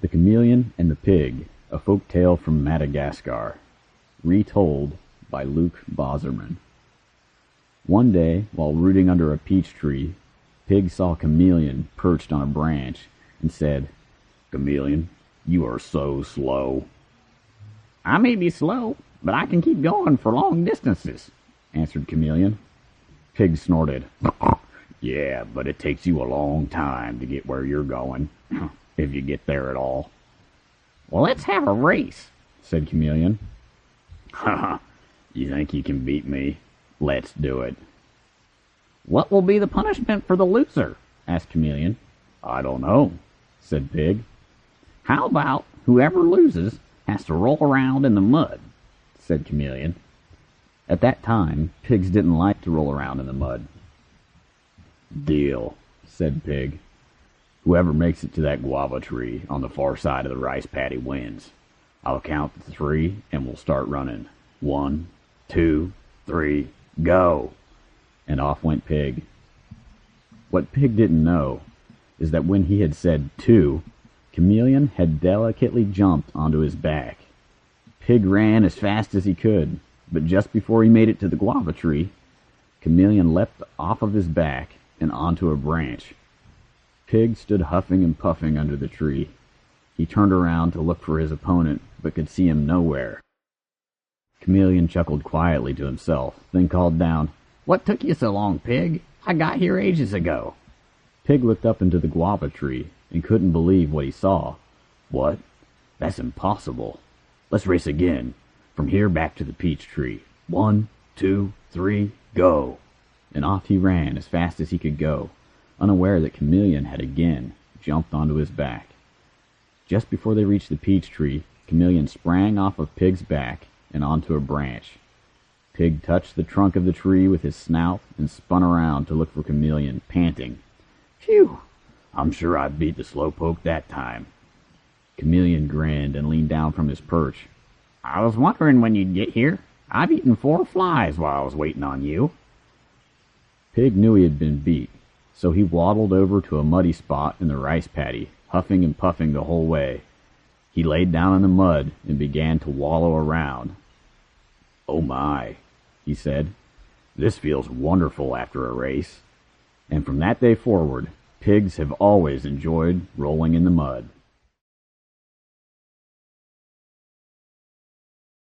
The Chameleon and the Pig, a folk tale from Madagascar, retold by Luke Bauserman. One day, while rooting under a peach tree, Pig saw Chameleon perched on a branch and said, "Chameleon, you are so slow." "I may be slow, but I can keep going for long distances," answered Chameleon. Pig snorted. "Yeah, but it takes you a long time to get where you're going, if you get there at all." "Well, let's have a race," said Chameleon. "Ha! You think you can beat me? Let's do it." "What will be the punishment for the loser?" asked Chameleon. "I don't know," said Pig. "How about whoever loses has to roll around in the mud?" said Chameleon. At that time, pigs didn't like to roll around in the mud. "Deal," said Pig. "Whoever makes it to that guava tree on the far side of the rice paddy wins. I'll count to 3 and we'll start running. 1, 2, 3, go!" And off went Pig. What Pig didn't know is that when he had said 2, Chameleon had delicately jumped onto his back. Pig ran as fast as he could, but just before he made it to the guava tree, Chameleon leapt off of his back and onto a branch. Pig stood huffing and puffing under the tree. He turned around to look for his opponent, but could see him nowhere. Chameleon chuckled quietly to himself, then called down, "What took you so long, Pig? I got here ages ago." Pig looked up into the guava tree and couldn't believe what he saw. "What? That's impossible. Let's race again. From here back to the peach tree. 1, 2, 3, go!" And off he ran as fast as he could go, unaware that Chameleon had again jumped onto his back. Just before they reached the peach tree, Chameleon sprang off of Pig's back and onto a branch. Pig touched the trunk of the tree with his snout and spun around to look for Chameleon, panting. "Phew! I'm sure I beat the slowpoke that time." Chameleon grinned and leaned down from his perch. "I was wondering when you'd get here. I've eaten 4 flies while I was waiting on you." Pig knew he had been beat, so he waddled over to a muddy spot in the rice paddy, huffing and puffing the whole way. He laid down in the mud and began to wallow around. "Oh my," he said, "this feels wonderful after a race." And from that day forward, pigs have always enjoyed rolling in the mud.